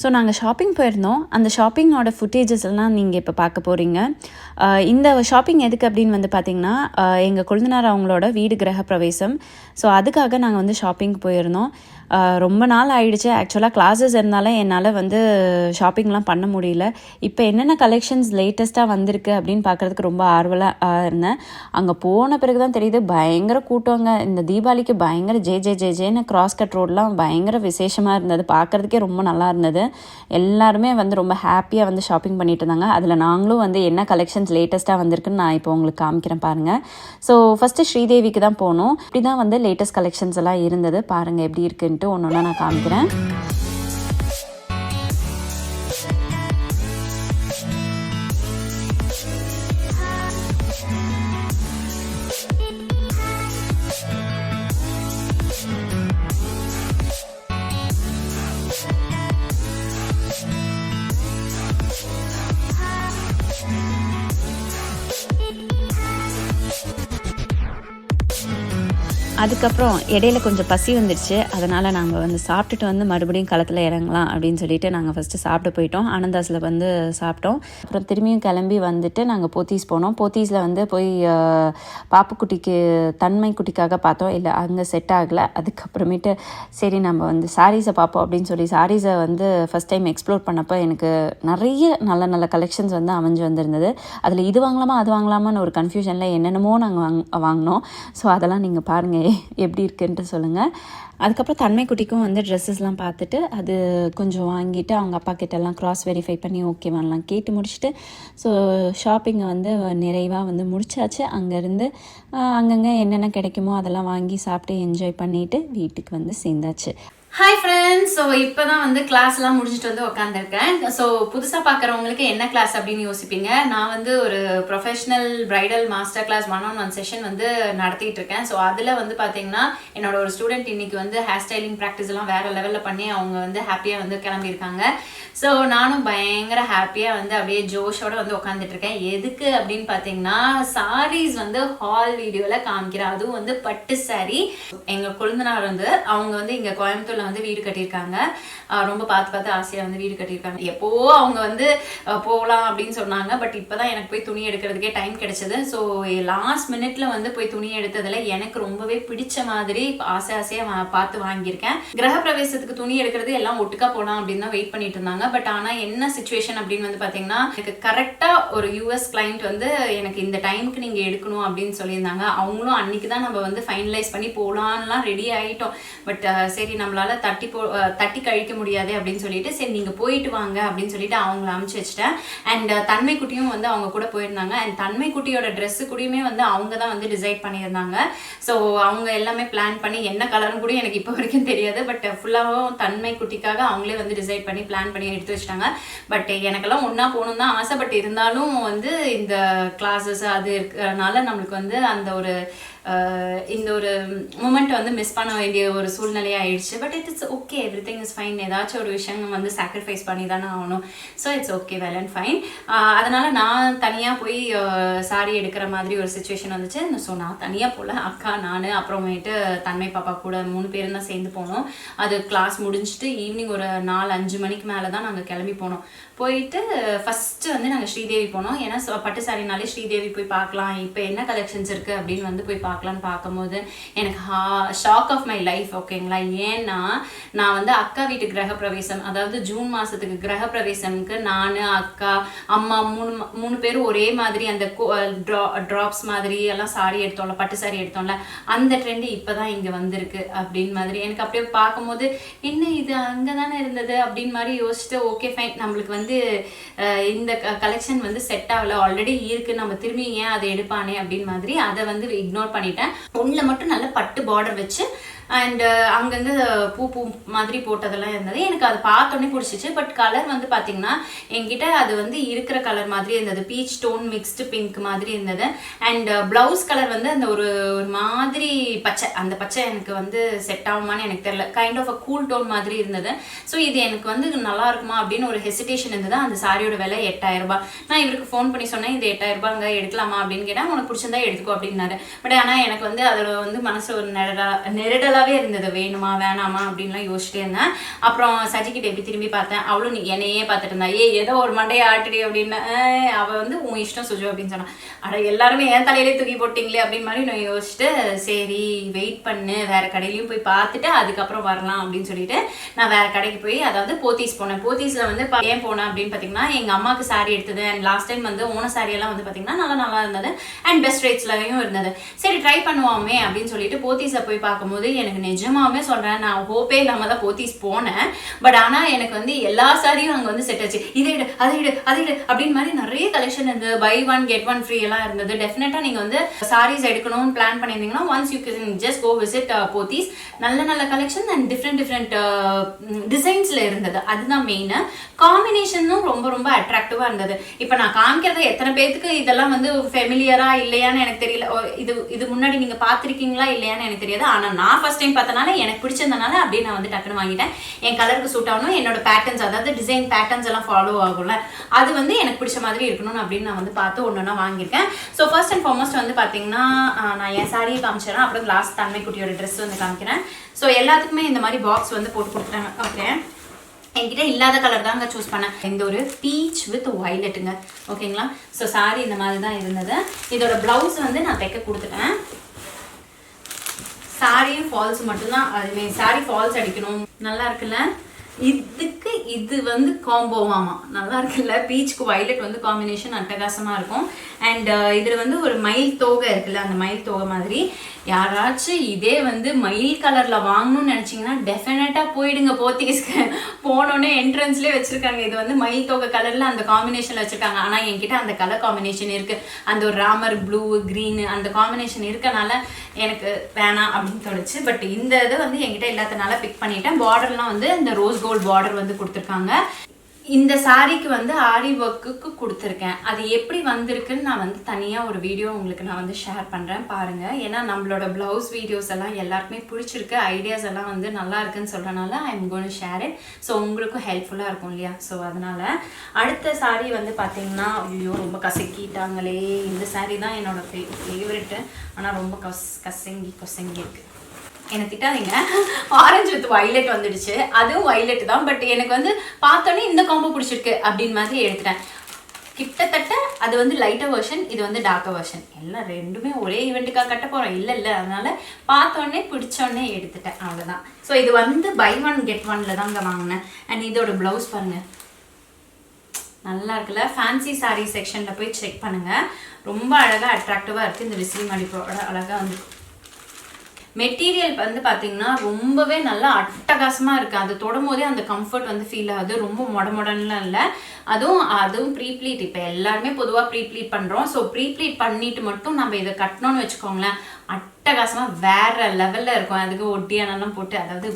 So நாங்கள் shopping போயிருந்தோம். அந்த ஷாப்பிங்கோட ஃபுட்டேஜஸ் எல்லாம் நீங்கள் இப்போ பார்க்க போகிறீங்க. இந்த ஷாப்பிங் எதுக்கு அப்படின்னு வந்து பார்த்திங்கன்னா, எங்கள் கொழுந்தனார் அவங்களோட வீடு கிரகப்பிரவேசம். ஸோ அதுக்காக நாங்கள் வந்து ஷாப்பிங் போயிருந்தோம். ரொம்ப நாள் ஆயிடுச்சு. ஆக்சுவலாக கிளாஸஸ் இருந்தாலும் என்னால் வந்து ஷாப்பிங்லாம் பண்ண முடியல. இப்போ என்னென்ன கலெக்ஷன்ஸ் லேட்டஸ்ட்டாக வந்திருக்கு அப்படின்னு பார்க்குறதுக்கு ரொம்ப ஆர்வலாக இருந்தேன். அங்கே போன பிறகு தான் தெரியுது, பயங்கர கூட்டங்க. இந்த தீபாவளிக்கு பயங்கர ஜேன்னு கிராஸ் கட் ரோடெலாம் பயங்கர விசேஷமாக இருந்தது. பார்க்குறதுக்கே ரொம்ப நல்லா இருந்தது. எல்லாருமே வந்து ரொம்ப ஹாப்பியாக வந்து ஷாப்பிங் பண்ணிட்டு இருந்தாங்க. அதில் நாங்களும் வந்து என்ன கலெக்ஷன்ஸ் லேட்டஸ்ட்டாக வந்திருக்குன்னு நான் இப்போ உங்களுக்கு காமிக்கிறேன் பாருங்கள். ஸோ ஃபஸ்ட்டு ஸ்ரீதேவிக்கு தான் போனோம். இப்படி தான் வந்து லேட்டஸ்ட் கலெக்ஷன்ஸ் எல்லாம் இருந்தது. பாருங்கள் எப்படி இருக்குன்ட்டு ஒன்று நான் காமிக்கிறேன். அதுக்கப்புறம் இடையில கொஞ்சம் பசி வந்துடுச்சு. அதனால் நாங்கள் வந்து சாப்பிட்டுட்டு வந்து மறுபடியும் களத்தில் இறங்கலாம் அப்படின்னு சொல்லிட்டு நாங்கள் ஃபஸ்ட்டு சாப்பிட்டு போயிட்டோம். ஆனந்தாஸில் வந்து சாப்பிட்டோம். அப்புறம் திரும்பியும் கிளம்பி வந்துட்டு நாங்கள் போத்தீஸ் போனோம். போத்தீஸில் வந்து போய் பாப்புக்குட்டிக்கு தன்மை குட்டிக்காக பார்த்தோம். இல்லை அங்கே செட் ஆகலை. அதுக்கப்புறமேட்டு சரி நம்ம வந்து சாரீஸை பார்ப்போம் அப்படின்னு சொல்லி சாரீஸை வந்து ஃபஸ்ட் டைம் எக்ஸ்ப்ளோர் பண்ணப்போ எனக்கு நிறைய நல்ல நல்ல கலெக்ஷன்ஸ் வந்து அமைஞ்சு வந்திருந்தது. அதில் இது வாங்கலாமா அது வாங்கலாமான்னு ஒரு கன்ஃபியூஷனில் என்னென்னமோ நாங்கள் வாங்கினோம். ஸோ அதெல்லாம் நீங்கள் பாருங்கள் எப்படி இருக்குன்ட்டு சொல்லுங்கள். அதுக்கப்புறம் தன்மை குட்டிக்கும் வந்து ட்ரெஸ்ஸஸ்லாம் பார்த்துட்டு அது கொஞ்சம் வாங்கிட்டு அவங்க அப்பா கிட்டலாம் க்ராஸ் வெரிஃபை பண்ணி ஓகேவான்லாம் கேட்டு முடிச்சுட்டு ஸோ ஷாப்பிங்கை வந்து நிறைவாக வந்து முடிச்சாச்சு. அங்கேருந்து அங்கங்கே என்னென்ன கிடைக்குமோ அதெல்லாம் வாங்கி சாப்பிட்டு என்ஜாய் பண்ணிவிட்டு வீட்டுக்கு வந்து சேர்ந்தாச்சு. Hi friends. ஸோ இப்போ தான் வந்து கிளாஸ்லாம் முடிச்சுட்டு வந்து உட்காந்துருக்கேன். ஸோ புதுசாக பார்க்குறவங்களுக்கு என்ன கிளாஸ் அப்படின்னு யோசிப்பீங்க. நான் வந்து ஒரு professional bridal master class 1-on-1 session வந்து நடத்திட்டு இருக்கேன். ஸோ அதில் வந்து பார்த்தீங்கன்னா என்னோட ஒரு ஸ்டூடெண்ட் இன்னைக்கு வந்து ஹேர் ஸ்டைலிங் ப்ராக்டிஸ் எல்லாம் வேற லெவலில் பண்ணி அவங்க வந்து ஹாப்பியாக வந்து கிளம்பியிருக்காங்க. ஸோ நானும் பயங்கர ஹாப்பியாக வந்து அப்படியே ஜோஷோட வந்து உட்காந்துட்டு இருக்கேன். எதுக்கு அப்படின்னு பார்த்தீங்கன்னா, சாரீஸ் வந்து ஹால் வீடியோவில் காமிக்கிறேன். அதுவும் வந்து பட்டு சாரி. எங்கள் கொழுந்தனார் வந்து அவங்க வந்து இங்கே கோயம்புத்தூர்ல வந்து வீடு கட்டியிருக்காங்க. ரொம்ப பார்த்து ஆசையாக வந்து வீடு கட்டியிருக்காங்க. எப்போ அவங்க வந்து போகலாம் அப்படின்னு சொன்னாங்க. பட் இப்போதான் எனக்கு போய் துணி எடுக்கிறதுக்கே டைம் கிடைச்சது. ஸோ லாஸ்ட் மினிட்ல வந்து போய் துணி எடுத்ததுல எனக்கு ரொம்பவே பிடிச்ச மாதிரி ஆசையாக பார்த்து வாங்கியிருக்கேன். கிரகப்பிரவேசத்துக்கு துணி எடுக்கிறது எல்லாம் ஒட்டுக்கா போகலாம் அப்படின்னு தான் வெயிட் பண்ணிட்டு இருந்தாங்க. பட் ஆனால் என்ன சிச்சுவேஷன் அப்படின்னு வந்து பார்த்தீங்கன்னா, எனக்கு கரெக்டாக ஒரு US கிளைண்ட் வந்து எனக்கு இந்த டைமுக்கு நீங்கள் எடுக்கணும் அப்படின்னு சொல்லியிருந்தாங்க. அவங்களும் அன்னைக்கு தான் நம்ம வந்து ஃபைனலைஸ் பண்ணி போகலான்லாம் ரெடி ஆகிட்டோம். பட் சரி நம்மளால தட்டி கழிக்க முடியாது அப்படின்னு சொல்லிட்டு சரி நீங்க போயிட்டு வாங்க அப்படின்னு சொல்லிட்டு அவங்கள அனுப்பிச்சு வச்சிட்டேன். அண்ட் தன்மை குட்டியும் வந்து அவங்க கூட போயிருந்தாங்க. அண்ட் தன்மை குட்டியோட ட்ரெஸ் கூடயுமே வந்து அவங்க தான் வந்து டிசைட் பண்ணியிருந்தாங்க. ஸோ அவங்க எல்லாமே பிளான் பண்ணி என்ன கலரும் கூட எனக்கு இப்போ வரைக்கும் தெரியாது. பட் ஃபுல்லாகவும் தன்மை குட்டிக்காக அவங்களே வந்து டிசைட் பண்ணி பிளான் பண்ணி எடுத்து வச்சிட்டாங்க. பட் எனக்கெல்லாம் ஒன்னா போகணும் தான் ஆசை. பட் இருந்தாலும் வந்து இந்த கிளாஸஸ் அது இருக்கிறதுனால நம்மளுக்கு வந்து அந்த ஒரு இந்த ஒரு மூமெண்ட்டை வந்து மிஸ் பண்ண வேண்டிய ஒரு சூழ்நிலையாக ஆயிடுச்சு. But it's okay, every thing is fine. ஏதாச்சும் ஒரு விஷயம் வந்து சாக்ரிஃபைஸ் பண்ணி தானே ஆகணும். So it's okay, well and fine. அதனால நான் தனியாக போய் சாரி எடுக்கிற மாதிரி ஒரு சுச்சுவேஷன் வந்துச்சு. ஸோ நான் தனியாக போகல, அக்கா நான் அப்புறமேட்டு தன்மை பாப்பா கூட 3 பேரும் தான் சேர்ந்து போனோம். அது கிளாஸ் முடிஞ்சுட்டு ஈவினிங் ஒரு 4-5 மணிக்கு மேலே தான் நாங்கள் கிளம்பி போனோம். போயிட்டு ஃபஸ்ட்டு வந்து நாங்கள் ஸ்ரீதேவி போனோம். ஏன்னா பட்டு சாரினாலே ஸ்ரீதேவி போய் பார்க்கலாம், இப்போ என்ன கலெக்ஷன்ஸ் இருக்குது அப்படின்னு வந்து போய் பார்க்கலான்னு பார்க்கும்போது எனக்கு ஷாக் ஆஃப் மை லைஃப். ஓகேங்களா? ஏன்னா நான் வந்து அக்கா வீட்டு கிரகப்பிரவேசம், அதாவது ஜூன் மாதத்துக்கு கிரகப்பிரவேசம்க்கு நான் அக்கா அம்மா 3 பேரும் ஒரே மாதிரி அந்த ட்ராப்ஸ் மாதிரி எல்லாம் சாரி எடுத்தோம்ல, பட்டு சாரி எடுத்தோம்ல, அந்த ட்ரெண்டு இப்போ தான் இங்கே வந்திருக்கு அப்படின்னு மாதிரி எனக்கு அப்படியே பார்க்கும்போது என்ன இது அங்கே தானே இருந்தது அப்படின்னு மாதிரி யோசிச்சுட்டு ஓகே ஃபைன், நம்மளுக்கு வந்து இந்த கலெக்ஷன் வந்து செட் ஆகல, ஆல்ரெடி இருக்கு, நம்ம திரும்பி ஏன் அதை எடுப்பானே அப்படின்னு மாதிரி அதை வந்து இக்னோர் பண்ணிட்டேன். ஒன்றில் மட்டும் நல்ல பட்டு பார்டர் வச்சு அண்ட் அங்கங்கே பூ மாதிரி போட்டதெல்லாம் இருந்தது. எனக்கு அது பார்த்தோன்னே பிடிச்சிச்சு. பட் கலர் வந்து பார்த்தீங்கன்னா என்கிட்ட அது வந்து இருக்கிற கலர் மாதிரி இருந்தது. பீச் டோன் மிக்ஸ்டு பிங்க் மாதிரி இருந்தது. அண்ட் ப்ளவுஸ் கலர் வந்து அந்த ஒரு மாதிரி பச்சை, அந்த பச்சை எனக்கு வந்து செட் ஆகுமான்னு எனக்கு தெரியல. Kind of a cool tone மாதிரி இருந்தது. ஸோ இது எனக்கு வந்து நல்லா இருக்குமா அப்படின்னு ஒரு ஹெசிடேஷன் இருந்தது. அந்த சாரியோட விலை 8000 ரூபாய். நான் இவருக்கு ஃபோன் பண்ணி சொன்னேன், இது 8000 ரூபாங்க, எடுக்கலாமா அப்படின்னு கேட்டேன். உனக்கு பிடிச்சிருந்தா எடுத்துக்கோ அப்படின்னாரு. பட் ஆனால் எனக்கு வந்து அதில் வந்து மனசு ஒரு நெருடல் கிரிட்டிக்கலாகவே இருந்தது, வேணுமா வேணாமா அப்படின்லாம் யோசிச்சிட்டே இருந்தேன். அப்புறம் சஜிக்கிட்ட எப்படி திரும்பி பார்த்தேன், அவளும் என்னையே பார்த்துட்டு இருந்தா. ஏதோ ஒரு மண்டையை ஆட்டுடி அப்படின்னு. அவள் வந்து உன் இஷ்டம் சுஜு அப்படின்னு சொன்னான். அட எல்லாருமே என் தலையிலே தூக்கி போட்டிங்களே அப்படின்னு மாதிரி நான் யோசிச்சுட்டு, சரி வெயிட் பண்ணு, வேற கடையிலையும் போய் பார்த்துட்டு அதுக்கப்புறம் வரலாம் அப்படின்னு சொல்லிட்டு நான் வேற கடைக்கு போய், அதாவது போத்தீஸ் போனேன். போத்தீஸில் வந்து ஏன் போனேன் அப்படின்னு பார்த்தீங்கன்னா, எங்கள் அம்மாவுக்கு சாரி எடுத்தது அண்ட் லாஸ்ட் டைம் வந்து ஓன சாரி எல்லாம் வந்து பார்த்தீங்கன்னா நல்லா இருந்தது அண்ட் பெஸ்ட் ரேட்ஸ்லையும் இருந்தது. சரி ட்ரை பண்ணுவோமே அப்படின்னு சொல்லிட்டு போத்தீஸை போய் பார்க்கும்போது எனக்கு நிஜமாவே சொல்கிறேன், நான் ஹோப்பே இல்லாமல் தான் போத்தீஸ் போனேன். பட் ஆனால் எனக்கு வந்து எல்லா சாரியும் அங்கே வந்து செட் ஆச்சு. இதை இடு அதை இடு அப்படின்னு மாதிரி நிறைய கலெக்ஷன் இருந்தது. Buy one get one free எல்லாம் இருந்தது. டெஃபினட்டாக நீங்கள் வந்து சாரீஸ் எடுக்கணும்னு பிளான் பண்ணியிருந்தீங்கன்னா once you can just go visit Pothys. நல்ல கலெக்ஷன் அண்ட் டிஃப்ரெண்ட் டிசைன்ஸ்ல இருந்தது. அதுதான் மெயின். காம்பினேஷனும் ரொம்ப அட்ராக்டிவா இருந்தது. இப்போ நான் காமிக்கிறது எத்தனை பேருக்கு இதெல்லாம் வந்து ஃபெமிலியரா இல்லையான்னு எனக்கு தெரியல. இது முன்னாடி நீங்க பார்த்துருக்கீங்களா இல்லையான்னு எனக்கு தெரியாது. ஆனால் நான் ஃபர்ஸ்ட் டைம் பார்த்தனால எனக்கு பிடிச்சிருந்தனால அப்படியே நான் வந்து டக்குன்னு வாங்கிட்டேன். என் கலருக்கு சூட் ஆகணும், என்னோட பேட்டர்ன்ஸ் அதாவது டிசைன் பேட்டர்ன்ஸ் எல்லாம் ஃபாலோ ஆகும்ல, அது வந்து எனக்கு பிடிச்ச மாதிரி இருக்கணும் அப்படின்னு நான் வந்து பார்த்து ஒன்று வாங்கியிருக்கேன். ஸோ ஃபர்ஸ்ட் அண்ட் ஃபார்மோஸ்ட் வந்து பார்த்தீங்கன்னா நான் என் சாரியை காமிச்சிடறேன், அப்புறம் லாஸ்ட் தன்மை குட்டியோட ட்ரெஸ் வந்து காமிக்கிறேன். ஸோ எல்லாத்துக்குமே இந்த மாதிரி பாக்ஸ் வந்து போட்டு கொடுத்துட்டாங்க. ஓகே, என்கிட்ட இல்லாத கலர் தாங்க சூஸ் பண்ணேன். இந்த ஒரு பீச் வித் வயலட்டுங்க. ஓகேங்களா? ஸோ சாரி இந்த மாதிரி தான் இருந்தது. இதோட பிளவுஸ் வந்து நான் தைக்க கொடுத்துட்டேன். சாரியும் ஃபால்ஸ் மட்டும்தான், அதுமே சாரி ஃபால்ஸ் அடிக்கணும். நல்லா இருக்குல்ல? இதுக்கு இது வந்து காம்போவாமா, நல்லா இருக்குல்ல? பீச்சுக்கு வயலட் வந்து காம்பினேஷன் அட்டகாசமாக இருக்கும். அண்ட் இதில் வந்து ஒரு மயில் தோகை இருக்குல்ல, அந்த மயில் தோகை மாதிரி யாராச்சும் இதே வந்து மயில் கலரில் வாங்கணும்னு நினச்சிங்கன்னா டெஃபினட்டாக போயிடுங்க போத்தீஸ்க்கு. போனோடனே என்ட்ரன்ஸ்லேயே வச்சுருக்காங்க, இது வந்து மயில் தோகை கலரில் அந்த காம்பினேஷனில் வச்சுருக்காங்க. ஆனால் என்கிட்ட அந்த கலர் காம்பினேஷன் இருக்குது, அந்த ஒரு ராமர் ப்ளூ க்ரீனு அந்த காம்பினேஷன் இருக்கனால எனக்கு வேணாம் அப்படின்னு தோணுச்சு. பட் இந்த இது வந்து என்கிட்ட இல்லாதனால பிக் பண்ணிட்டேன். பார்டர்லாம் வந்து இந்த ரோஸ் கோல்ட் பார்டர் வந்து கொடுத்துருக்காங்க. இந்த சாரிக்கு வந்து ஆரி ஒர்க்குக்கு கொடுத்துருக்கேன். அது எப்படி வந்திருக்குன்னு நான் வந்து தனியாக ஒரு வீடியோ உங்களுக்கு நான் வந்து ஷேர் பண்ணுறேன், பாருங்கள். ஏன்னா நம்மளோட ப்ளவுஸ் வீடியோஸ் எல்லாம் எல்லாருக்குமே பிடிச்சிருக்கு, ஐடியாஸ் எல்லாம் வந்து நல்லா இருக்குன்னு சொல்கிறனால I am going to share it. So உங்களுக்கும் ஹெல்ப்ஃபுல்லாக இருக்கும் இல்லையா? ஸோ அதனால் அடுத்த சாரி வந்து பார்த்தீங்கன்னா, ஐயோ ரொம்ப கசக்கிட்டாங்களே. இந்த சாரி தான் என்னோட ஃபேவரெட்டு, ஆனால் ரொம்ப கசங்கி இருக்குது. எனக்கு திட்டாதீங்க. ஆரஞ்சு வித் வயலட் வந்துடுச்சு, அதுவும் வயலட் தான். பட் எனக்கு வந்து பார்த்தோன்னே இந்த காம்போ பிடிச்சிருக்கு அப்படின்னு மாதிரி எடுத்துட்டேன். கிட்டத்தட்ட அது வந்து லைட்டர் வெர்ஷன், இது வந்து டார்க்கர் வெர்ஷன். எல்லாம் ரெண்டுமே ஒரே ஈவெண்ட்டுக்காக கட்ட போகிறோம் இல்லை, அதனால பார்த்தோன்னே பிடிச்சோடனே எடுத்துட்டேன், அவ்வளோதான். ஸோ இது வந்து பை ஒன் கெட் ஒன்ல தாங்க வாங்கினேன். அண்ட் இதோட ப்ளவுஸ் பாருங்க, நல்லா இருக்குல்ல? ஃபேன்சி சாரீ செக்ஷனில் போய் செக் பண்ணுங்கள், ரொம்ப அழகாக அட்ராக்டிவாக இருக்குது. இந்த விசிறி மடிப்போட அழகாக வந்து மெட்டீரியல் வந்து பார்த்தீங்கன்னா ரொம்பவே நல்லா அட்டகாசமாக இருக்குது. அது தொடும் போதே அந்த கம்ஃபர்ட் வந்து ஃபீல் ஆகுது. ரொம்ப மொடன்லாம் இல்லை. அதுவும் ப்ரீ ப்ளீட். இப்போ எல்லாருமே பொதுவாக ப்ரீ ப்ளீட் பண்ணுறோம். ஸோ ப்ரீ ப்ளீட் பண்ணிட்டு மட்டும் நம்ம இதை கட்டணும்னு வச்சுக்கோங்களேன், அட்டகாசமாக வேற லெவலில் இருக்கும். அதுக்கு ஒட்டியானெல்லாம் போட்டு, அதாவது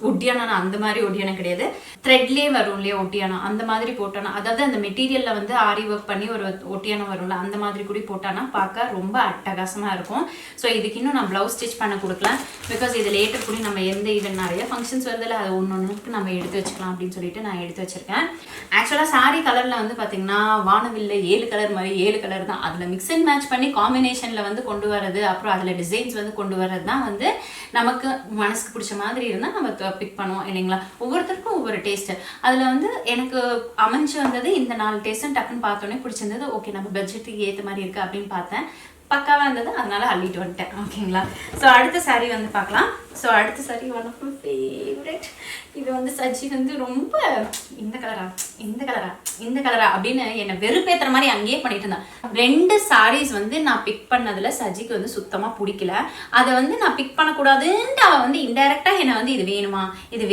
ஒட்டியானா அந்த மாதிரி ஒட்டியானா கிடையாது, த்ரெட்லேயே வரும் இல்லையா ஒட்டியானா, அந்த மாதிரி போட்டோன்னா, அதாவது அந்த மெட்டீரியலில் வந்து ஆரி ஒர்க் பண்ணி ஒரு ஒட்டியானா வரும்ல, அந்த மாதிரி கூட போட்டானா பார்க்க ரொம்ப அட்டகாசமாக இருக்கும். ஸோ இதுக்கு இன்னும் நான் ப்ளவுஸ் ஸ்டிச் பண்ண கொடுக்கலாம். பிகாஸ் இது லேட்டர் கூட நம்ம எந்த ஈவென்ட் நிறைய ஃபங்க்ஷன்ஸ் வருதில்ல, அது ஒன்றுக்கு நம்ம எடுத்து வச்சுக்கலாம் அப்படின்னு சொல்லிட்டு நான் எடுத்து வச்சிருக்கேன். ஆக்சுவலாக சாரி கலரில் வந்து பார்த்தீங்கன்னா வானவில்லை 7 கலர் மாதிரி 7 கலர் தான். அதில் மிக்ஸ் அண்ட் மேட்ச் பண்ணி காம்பினேஷனில் வந்து கொண்டு வரது, அப்புறம் அதில் டிசைன்ஸ் வந்து கொண்டு வரது தான் வந்து நமக்கு மனசுக்கு பிடிச்ச மாதிரி இருந்தால் நம்ம பிக் பண்ணுவோம் இல்லைங்களா? ஒவ்வொருத்தருக்கும் ஒவ்வொரு டேஸ்ட். அதில் வந்து எனக்கு அமைஞ்சு வந்தது இந்த 4 டேஸ்ட்டும் டக்குன்னு பார்த்தோன்னே பிடிச்சிருந்தது. ஓகே, நம்ம பட்ஜெட்டுக்கு ஏற்ற மாதிரி இருக்குது அப்படின்னு பார்த்தேன், பக்காவாக இருந்தது, அதனால அள்ளிட்டு வந்துட்டேன். ஓகேங்களா? ஸோ அடுத்த சாரீ வந்து பார்க்கலாம். ஸோ அடுத்த sari one of my favourite. இது வந்து சஜி வந்து ரொம்ப இந்த கலரா அப்படின்னு என்னை வெறுப்பேற்றுற மாதிரி அங்கேயே பண்ணிட்டு இருந்தான். 2 சாரீஸ் வந்து நான் பிக் பண்ணதில் சஜிக்கு வந்து சுத்தமாக பிடிக்கல. அதை வந்து நான் பிக் பண்ணக்கூடாதுன்ட்டு அவள் வந்து இன்டைரக்டாக என்னை வந்து இது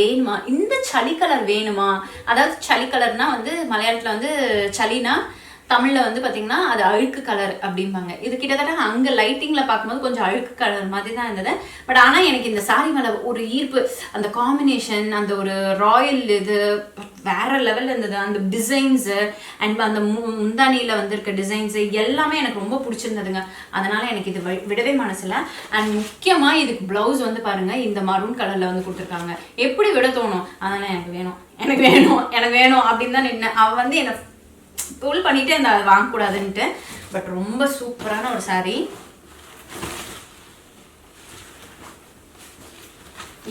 வேணுமா, இந்த சளி கலர் வேணுமா, அதாவது சளி கலர்னா வந்து மலையாளத்தில் வந்து சளினா, தமிழில் வந்து பார்த்தீங்கன்னா அது அழுக்கு கலர் அப்படிம்பாங்க. இது கிட்டத்தட்ட அங்கே லைட்டிங்கில் பார்க்கும்போது கொஞ்சம் அழுக்கு கலர் மாதிரி தான் இருந்தது. பட் ஆனால் எனக்கு இந்த சாரி மேலே ஒரு ஈர்ப்பு, அந்த காம்பினேஷன், அந்த ஒரு ராயல் இது வேற லெவலில் இருந்தது. அந்த டிசைன்ஸு அண்ட் அந்த முந்தானியில் வந்திருக்க டிசைன்ஸு எல்லாமே எனக்கு ரொம்ப பிடிச்சிருந்ததுங்க. அதனால் எனக்கு இது விடவே மனசில்லை. அண்ட் முக்கியமாக இதுக்கு ப்ளவுஸ் வந்து பாருங்கள், இந்த மரூன் கலரில் வந்து கொடுத்துருக்காங்க. எப்படி விட தோணும், அதனால் எனக்கு வேணும் அப்படின்னு தான் நின்னேன். அவள் வந்து என்னை தோல் பண்ணிட்டு அந்த வாங்கக்கூடாதுன்ட்டு. பட் ரொம்ப சூப்பரான ஒரு சாரீ.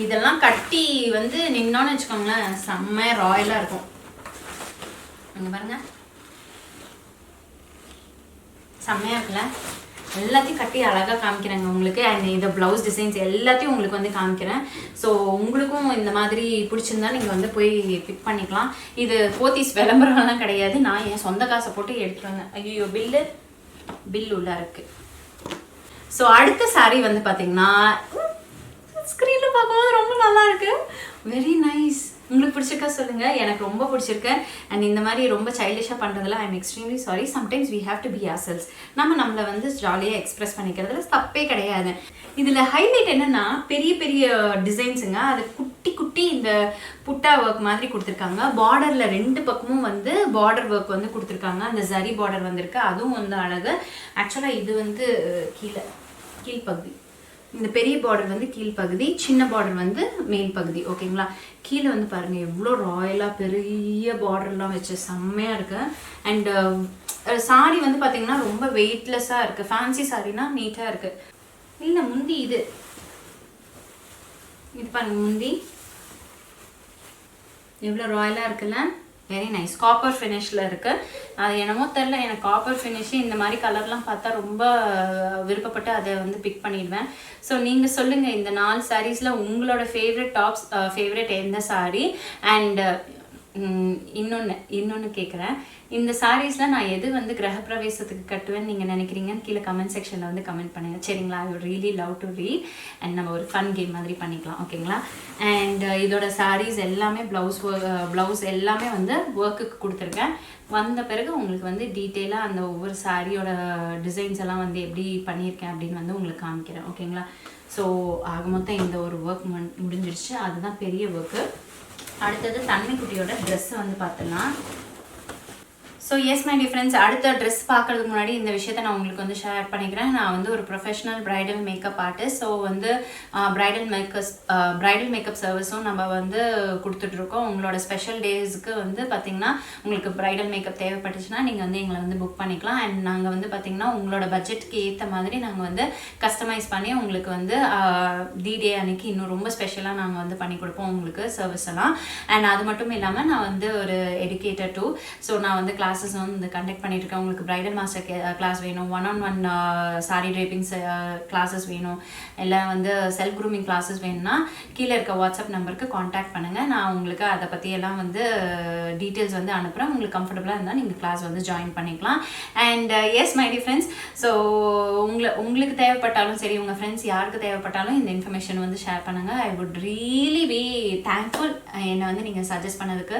இதெல்லாம் கட்டி வந்து நின்னோன்னு வச்சுக்கோங்களேன், செம்ம ராயலாக இருக்கும். இங்கே பாருங்க, செம்மையாக இருக்குல்ல. எல்லாத்தையும் கட்டி அழகாக காமிக்கிறேங்க உங்களுக்கு. அண்ட் இந்த ப்ளவுஸ் டிசைன்ஸ் எல்லாத்தையும் உங்களுக்கு வந்து காமிக்கிறேன். ஸோ உங்களுக்கும் இந்த மாதிரி பிடிச்சிருந்தா நீங்கள் வந்து போய் பிக் பண்ணிக்கலாம். இது போத்தீஸ் விளம்பரம்லாம் கிடையாது, நான் என் சொந்த காசை போட்டு எடுத்துட்டு வந்தேன். ஐயோ, பில் உள்ள இருக்கு. ஸோ அடுத்த சாரீ வந்து பார்த்தீங்கன்னா ஸ்க்ரீனில் பார்க்கும்போது ரொம்ப நல்லா இருக்கு. Very nice. உங்களுக்கு பிடிச்சிருக்கா சொல்லுங்க. எனக்கு ரொம்ப பிடிச்சிருக்கு. அண்ட் இந்த மாதிரி ரொம்ப சைல்டிஷாக பண்ணுறதுல I am extremely sorry. Sometimes we have to be ourselves. நம்மளை வந்து ஜாலியாக எக்ஸ்பிரஸ் பண்ணிக்கிறதுல தப்பே கிடையாது. இதில் ஹைலைட் என்னன்னா பெரிய பெரிய டிசைன்ஸுங்க. அது குட்டி இந்த புட்டா ஒர்க் மாதிரி கொடுத்துருக்காங்க. பார்டரில் 2 பக்கமும் வந்து பார்டர் ஒர்க் வந்து கொடுத்துருக்காங்க. அந்த ஜரி பார்டர் வந்திருக்கு, அதுவும் வந்து அழகு. ஆக்சுவலாக இது வந்து கீழ்ப்பகுதி. இந்த பெரிய பார்டர் வந்து கீழ்ப்பகுதி, சின்ன பார்டர் வந்து மேல் பகுதி. ஓகேங்களா? கீழே வந்து பாருங்க எவ்வளோ ராயலாக பெரிய பார்டர்லாம் வச்சு செம்மையாக இருக்கு. அண்ட் சாரி வந்து பார்த்தீங்கன்னா ரொம்ப வெயிட்லெஸ்ஸாக இருக்குது. ஃபேன்சி சாரினா நீட்டாக இருக்குது. இல்லை முந்தி இது பாருங்க, முந்தி எவ்வளோ ராயலாக இருக்குல்ல. Very nice. காப்பர் ஃபினிஷில் இருக்குது. அது என்னமோ தெரில, எனக்கு காப்பர் ஃபினிஷு இந்த மாதிரி கலர்லாம் பார்த்தா ரொம்ப விருப்பப்பட்டு அதை வந்து பிக் பண்ணிடுவேன். ஸோ நீங்கள் சொல்லுங்கள், இந்த 4 சாரீஸில் உங்களோட ஃபேவரட் எந்த சாரீ? அண்ட் இன்னொன்று கேட்குறேன், இந்த சாரீஸில் நான் எது வந்து கிரகப்பிரவேசத்துக்கு கட்டுவேன்னு நீங்கள் நினைக்கிறீங்கன்னு கீழே கமெண்ட் செக்ஷனில் வந்து கமெண்ட் பண்ணுங்கள். சரிங்களா? ஐ would really love to read. And நம்ம ஒரு ஃபன் கேம் மாதிரி பண்ணிக்கலாம். ஓகேங்களா? அண்ட் இதோட சாரீஸ் எல்லாமே ப்ளவுஸ் எல்லாமே வந்து ஒர்க்குக்கு கொடுத்துருக்கேன். வந்த பிறகு உங்களுக்கு வந்து டீட்டெயிலாக அந்த ஒவ்வொரு சாரியோட டிசைன்ஸ் எல்லாம் வந்து எப்படி பண்ணியிருக்கேன் அப்படின்னு வந்து உங்களுக்கு காமிக்கிறேன். ஓகேங்களா? ஸோ ஆக மொத்தம் இந்த ஒரு ஒர்க் முடிஞ்சிருச்சு. அதுதான் பெரிய ஒர்க்கு. அடுத்தது தன்மை குட்டியோட ட்ரெஸ்ஸை வந்து பார்த்துடலாம். So S my dear friends, அடுத்த ட்ரெஸ் பார்க்கறதுக்கு முன்னாடி இந்த விஷயத்த நான் உங்களுக்கு வந்து ஷேர் பண்ணிக்கிறேன். நான் வந்து ஒரு professional bridal makeup artist. So வந்து பிரைடல் மேக்கப் சர்வீஸும் நம்ம வந்து கொடுத்துட்ருக்கோம். உங்களோட ஸ்பெஷல் டேஸ்க்கு வந்து பார்த்திங்கன்னா உங்களுக்கு பிரைடல் மேக்கப் தேவைப்பட்டுச்சுன்னா நீங்கள் வந்து எங்களை வந்து புக் பண்ணிக்கலாம். அண்ட் நாங்கள் வந்து பார்த்திங்கன்னா உங்களோட பட்ஜெட்டுக்கு ஏற்ற மாதிரி நாங்கள் வந்து கஸ்டமைஸ் பண்ணி உங்களுக்கு வந்து டே அன்னைக்கு இன்னும் ரொம்ப ஸ்பெஷலாக நாங்கள் வந்து பண்ணி கொடுப்போம் உங்களுக்கு சர்வீஸ் எல்லாம். அண்ட் அது மட்டும் இல்லாமல் நான் வந்து ஒரு எடுக்கேட்டர் டூ. ஸோ நான் வந்து கிளாஸஸ் வந்து கண்டக்ட் பண்ணிட்டு இருக்கேன். உங்களுக்கு பிரைடல் மாஸ்டர் கிளாஸ் வேணும், 1-on-1 சாரி ட்ரேப்பிங் கிளாஸஸ் வேணும், இல்லை வந்து செல்ஃப் க்ரூமிங் கிளாஸஸ் வேணும்னா கீழே இருக்க வாட்ஸ்அப் நம்பருக்கு காண்டாக்ட் பண்ணுங்கள். நான் உங்களுக்கு அதை பற்றியெல்லாம் வந்து டீட்டெயில்ஸ் வந்து அனுப்புகிறேன். உங்களுக்கு கம்ஃபர்டபுளாக இருந்தால் நீங்கள் கிளாஸ் வந்து ஜாயின் பண்ணிக்கலாம். And S my dear friends, so உங்களுக்கு தேவைப்பட்டாலும் சரி, உங்கள் ஃப்ரெண்ட்ஸ் யாருக்கு தேவைப்பட்டாலும் இந்த இன்ஃபர்மேஷன் வந்து ஷேர் பண்ணுங்கள். I would really be thankful. என்னை வந்து நீங்கள் சஜஸ்ட் பண்ணதுக்கு,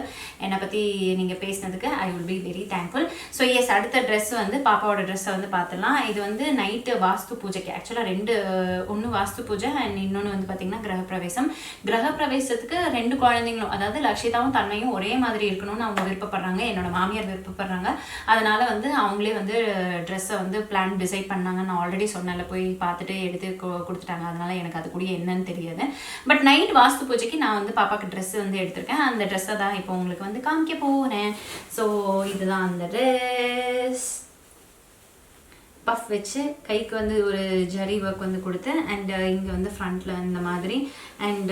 என்னை பற்றி நீங்கள் பேசினதுக்கு I will be very thankful. So yes, அடுத்த ட்ரெஸ் வந்து பாப்பாவோட ட்ரெஸ்ஸை வந்து பார்த்துடலாம். இது வந்து நைட்டு வாஸ்து பூஜைக்கு, ஆக்சுவலாக 2, ஒன்று வாஸ்து பூஜை அண்ட் இன்னொன்று வந்து பார்த்திங்கன்னா கிரகப்பிரவேசத்துக்கு 2 குழந்தைங்களும், அதாவது லக்ஷிதாவும் தன்மையும் ஒரே மாதிரி இருக்கணும்னு அவங்க விருப்பப்படுறாங்க. என்னோட மாமியார் விருப்பப்படுறாங்க. அதனால வந்து அவங்களே வந்து ட்ரெஸ்ஸை வந்து பிளான் டிசைட் பண்ணாங்க. நான் ஆல்ரெடி சொன்னேன்ல, போய் பார்த்துட்டு எடுத்து கொடுத்துட்டாங்க. அதனால எனக்கு அது கூட என்னன்னு தெரியாது. பட் நைட் வாஸ்து பூஜைக்கு நான் வந்து பாப்பாவுக்கு ட்ரெஸ் வந்து எடுத்திருக்கேன். அந்த ட்ரெஸ்ஸை தான் இப்போ உங்களுக்கு வந்து காமிக்க போகிறேன். ஸோ இதுதான் அந்த ட்ரெஸ். பஃப் வச்சு கைக்கு வந்து ஒரு ஜரி ஒர்க் வந்து கொடுத்தேன். அண்ட் இங்கே வந்து ஃப்ரண்ட்டில் இந்த மாதிரி அண்ட்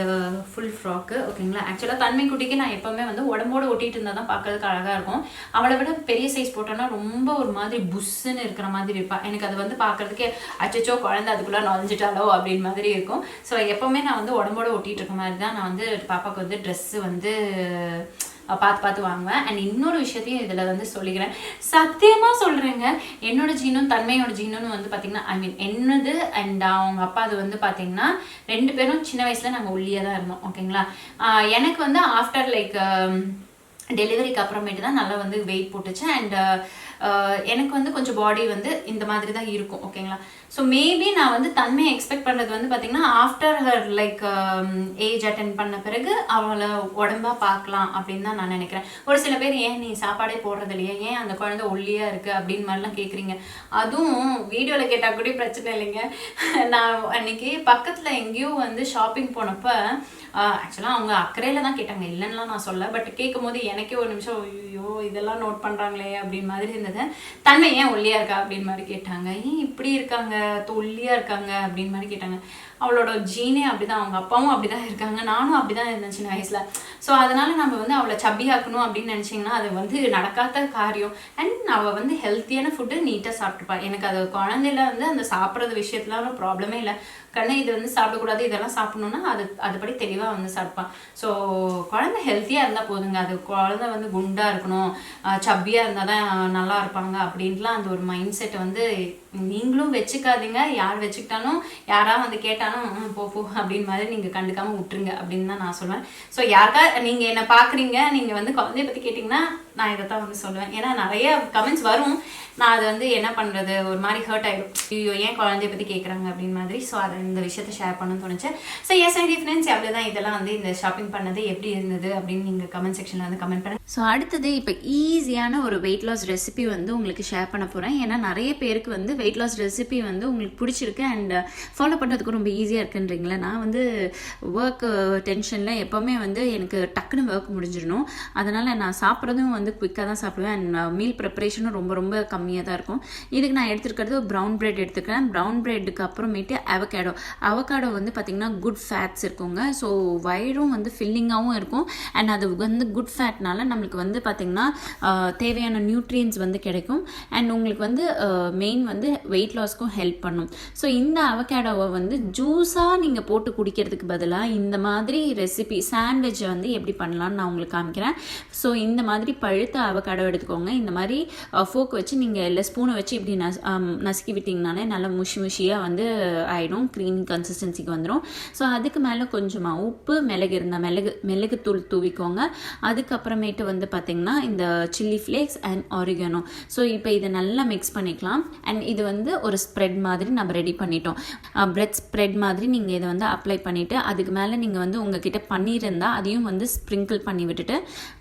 ஃபுல் ஃப்ராக்கு. ஓகேங்களா? ஆக்சுவலாக தன்மை குட்டிக்கு நான் எப்போவுமே வந்து உடம்போடு ஒட்டிகிட்டு இருந்தால் தான் பார்க்கறதுக்கு அழகாக இருக்கும். அவளை விட பெரிய சைஸ் போட்டோன்னா ரொம்ப ஒரு மாதிரி புஷ்ஷுன்னு இருக்கிற மாதிரி இருப்பாள். எனக்கு அது வந்து பார்க்குறதுக்கே அச்சோ குழந்தை அதுக்குள்ளே நுழைஞ்சிட்டாலோ அப்படின்னு மாதிரி இருக்கும். ஸோ எப்போவுமே நான் வந்து உடம்போடு ஒட்டிகிட்டு இருக்க மாதிரி தான் நான் வந்து பாப்பாவுக்கு வந்து ட்ரெஸ்ஸு வந்து பார்த்து வாங்குவேன். அண்ட் இன்னொரு விஷயத்தையும் இதில் வந்து சொல்லிக்கிறேன், சத்தியமாக சொல்கிறேங்க, என்னோட ஜீனும் தன்மையோட ஜீனுன்னு வந்து பார்த்திங்கன்னா ஐ மீன் என்னது அண்ட் அவங்க அப்பா அது வந்து பார்த்திங்கன்னா 2 பேரும் சின்ன வயசில் நாங்கள் ஒல்லியாக தான் இருந்தோம். ஓகேங்களா? எனக்கு வந்து ஆஃப்டர் லைக் டெலிவரிக்கு அப்புறமேட்டு தான் நல்லா வந்து வெயிட் போட்டுச்சு. அண்ட் எனக்கு வந்து கொஞ்சம் பாடி வந்து இந்த மாதிரி தான் இருக்கும். ஓகேங்களா? ஸோ மேபி நான் வந்து தன்மையை எக்ஸ்பெக்ட் பண்ணுறது வந்து பார்த்திங்கன்னா after her like age attend பண்ண பிறகு அவளை உடம்பா பார்க்கலாம் அப்படின்னு தான் நான் நினைக்கிறேன். ஒரு சில பேர் ஏன் நீ சாப்பாடே போடுறது இல்லையா, ஏன் அந்த குழந்தை ஒல்லியாக இருக்குது அப்படின்னு மாதிரிலாம் கேட்குறீங்க. அதுவும் வீடியோவில் கேட்டால் கூட பிரச்சனை இல்லைங்க. நான் அன்னைக்கு பக்கத்தில் எங்கேயோ வந்து ஷாப்பிங் போனப்போ ஆக்சுவலாக அவங்க அக்கறையில் தான் கேட்டாங்க, இல்லைன்னுலாம் நான் சொல்ல. பட் கேட்கும் போது எனக்கே ஒரு நிமிஷம் ஐயோ இதெல்லாம் நோட் பண்ணுறாங்களே அப்படின்னு மாதிரி இருந்தது. தன்மை ஏன் ஒல்லியாக இருக்கா அப்படின்னு மாதிரி கேட்டாங்க. ஏன் இப்படி இருக்காங்க, ஒல்லியாக இருக்காங்க அப்படின்னு மாதிரி கேட்டாங்க. அவளோட ஜீனே அப்படிதான், அவங்க அப்பாவும் அப்படிதான் இருக்காங்க, நானும் அப்படிதான் இருந்தேன் சின்ன வயசுல. ஸோ அதனால நம்ம வந்து அவளை சப்பியாக்கணும் அப்படின்னு நினைச்சிங்கன்னா அது வந்து நடக்காத காரியம். அண்ட் அவள் வந்து ஹெல்த்தியான ஃபுட்டு நீட்டாக சாப்பிட்டுப்பா. எனக்கு அது குழந்தையில வந்து அந்த சாப்பிட்றது விஷயத்துலாம் ப்ராப்ளமே இல்லை. கண்ணு இது வந்து சாப்பிடக்கூடாது, இதெல்லாம் சாப்பிடணும்னா அதுபடி தெளிவாக வந்து சாப்பிட்பான். ஸோ குழந்தை ஹெல்த்தியாக இருந்தால் போதுங்க. அது குழந்தை வந்து குண்டாக இருக்கணும், சப்பியாக இருந்தால் தான் நல்லா இருப்பாங்க அப்படின்ட்டுலாம் அந்த ஒரு மைண்ட் செட்டை வந்து நீங்களும் வச்சுக்காதீங்க. யார் வச்சுக்கிட்டாலும் யாராவது வந்து கேட்டாலும் போ அப்படின்னு மாதிரி நீங்கள் கண்டுக்காமல் விட்டுருங்க அப்படின்னு தான் நான் சொல்லுவேன். ஸோ யாருக்கா நீங்கள் என்னை பார்க்குறீங்க, நீங்கள் வந்து குழந்தைய பற்றி கேட்டிங்கன்னா நான் இதை தான் வந்து சொல்லுவேன். ஏன்னா நிறைய கமெண்ட்ஸ் வரும், நான் அது வந்து என்ன பண்ணுறது, ஒரு மாதிரி ஹர்ட் ஆகிடும், ஐயோ ஏன் குழந்தைய பற்றி கேட்குறாங்க அப்படின்னு மாதிரி. ஸோ அதை இந்த விஷயத்தை ஷேர் பண்ணணும்னு தோணுச்சு. ஸோ எஸ் ஐ ஃப்ரெண்ட்ஸ், அவ்வளோதான். இதெல்லாம் வந்து இந்த ஷாப்பிங் பண்ணது எப்படி இருந்தது அப்படின்னு நீங்கள் கமெண்ட் செக்ஷனில் வந்து கமெண்ட் பண்ணுங்கள். ஸோ அடுத்தது இப்போ ஈஸியான ஒரு வெயிட் லாஸ் ரெசிபி வந்து உங்களுக்கு ஷேர் பண்ண போகிறேன். ஏன்னா நிறைய பேருக்கு வந்து வெயிட் லாஸ் ரெசிபி வந்து உங்களுக்கு பிடிச்சிருக்கு அண்ட் ஃபாலோ பண்ணுறதுக்கு ரொம்ப ஈஸியாக இருக்குன்றீங்களா. நான் வந்து ஒர்க் டென்ஷனில் எப்போவுமே வந்து எனக்கு டக்குன்னு ஒர்க் முடிஞ்சிடணும். அதனால் நான் சாப்பிட்றதும் வந்து குயிக்காக தான் சாப்பிடுவேன் அண்ட் மீல் ப்ரிப்பரேஷனும் ரொம்ப ரொம்ப கம்மியாக தான் இருக்கும். இதுக்கு நான் எடுத்துருக்கிறது ப்ரௌன் பிரெட் எடுத்துக்கிறேன். ப்ரௌன் பிரெட்டுக்கு அப்புறமேட்டு அவகாடோ வந்து பார்த்திங்கன்னா குட் ஃபேட்ஸ் இருக்குங்க. ஸோ வயிறும் வந்து ஃபில்லிங்காகவும் இருக்கும் அண்ட் அது வந்து குட் ஃபேட்னால நம்மளுக்கு வந்து பார்த்திங்கன்னா தேவையான நியூட்ரியன்ஸ் வந்து கிடைக்கும் அண்ட் உங்களுக்கு வந்து மெயின் வந்து வெயிட் லாஸ்க்கும் ஹெல்ப் பண்ணும். ஸோ இந்த அவகாடோவை வந்து ஜூஸாக நீங்கள் போட்டு குடிக்கிறதுக்கு பதிலாக இந்த மாதிரி ரெசிபி சாண்ட்விட்சை வந்து எப்படி பண்ணலான்னு நான் உங்களுக்கு காமிக்கிறேன். ஸோ இந்த மாதிரி பழுத்த அவகாடோ எடுத்துக்கோங்க. இந்த மாதிரி ஃபோக் வச்சு நீங்கள் இல்லை ஸ்பூனை வச்சு இப்படி நசுக்கி விட்டிங்கனாலே நல்லா முஷியாக வந்து ஆகிடும், க்ரீமி கன்சிஸ்டன்சிக்கு வந்துடும். ஸோ அதுக்கு மேலே கொஞ்சமாக உப்பு, மிளகு இருந்தால் மிளகு தூள் தூவிக்கோங்க. அதுக்கப்புறமேட்டு வந்து பார்த்திங்கன்னா இந்த chilli flakes and oregano. So இப்போ இதை நல்லா மிக்ஸ் பண்ணிக்கலாம் அண்ட் இது வந்து ஒரு ஸ்ப்ரெட் மாதிரி நம்ம ரெடி பண்ணிட்டோம். பிரெட் ஸ்ப்ரெட் மாதிரி நீங்கள் இதை வந்து அப்ளை பண்ணிவிட்டு அதுக்கு மேலே நீங்கள் வந்து உங்ககிட்ட பன்னீர் இருந்தால் அதையும் வந்து ஸ்ப்ரிங்கிள் பண்ணி விட்டுட்டு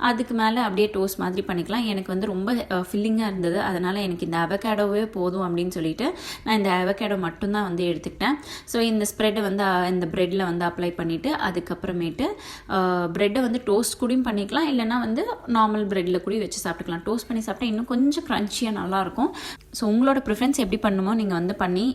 அதுக்கு மேலே அப்படியே டோஸ்ட் மாதிரி பண்ணிக்கலாம். எனக்கு வந்து ரொம்ப ஃபில்லிங்காக இருந்தது, அதனால் எனக்கு இந்த அவகாடோவே போதும் அப்படின்னு சொல்லிட்டு நான் இந்த அவகாடோ மட்டும்தான் வந்து எடுத்துக்கிட்டேன். ஸோ இந்த ஸ்ப்ரெட்டை வந்து இந்த ப்ரெட்டில் வந்து அப்ளை பண்ணிவிட்டு அதுக்கப்புறமேட்டு ப்ரெட்டை வந்து டோஸ்ட் கூடயும் பண்ணிக்கலாம், இல்லைனா வந்து நார்மல் ப்ரெட்டில் கூட வச்சு சாப்பிட்டுக்கலாம். டோஸ்ட் பண்ணி சாப்பிட்டா இன்னும் கொஞ்சம் க்ரன்ச்சியாக நல்லாயிருக்கும். ஸோ உங்களோட ப்ரிஃபரன்ஸ் எப்படி பண்ணுமோ நீங்கள் வந்து பண்ணி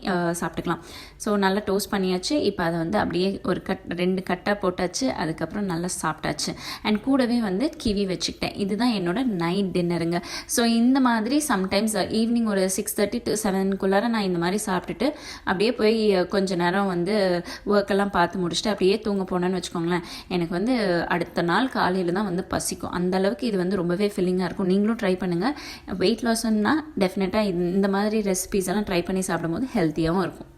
சாப்பிட்டுக்கலாம். ஸோ நல்லா டோஸ்ட் பண்ணியாச்சு. இப்போ அதை வந்து அப்படியே ஒரு 2 கட்டாக போட்டாச்சு. அதுக்கப்புறம் நல்லா சாப்பிட்டாச்சு அண்ட் கூடவே வந்து கிவி வச்சுக்கிட்டேன். இதுதான் என்னோட நைட் டின்னருங்க. ஸோ இந்த மாதிரி சம்டைம்ஸ் ஈவினிங் ஒரு 6:30 to 7 நான் இந்த மாதிரி சாப்பிட்டுட்டு அப்படியே போய் கொஞ்ச நேரம் வந்து ஒர்க்கெல்லாம் பார்த்து முடிச்சுட்டு அப்படியே தூங்க போனேன்னு வச்சுக்கோங்களேன். எனக்கு வந்து அடுத்த நாள் காலையில் தான் வந்து பசிக்கும். அந்தளவுக்கு இது வந்து ரொம்பவே ஃபில்லிங்காக இருக்கும். நீங்களும் ட்ரை பண்ணுங்கள். வெயிட் லாஸ்ன்னா டெஃபினட்டாக இந்த மாதிரி ரெசிபீஸ் எல்லாம் ட்ரை பண்ணி சாப்பிடும்போது ஹெல்த்தியாகவும் இருக்கும்.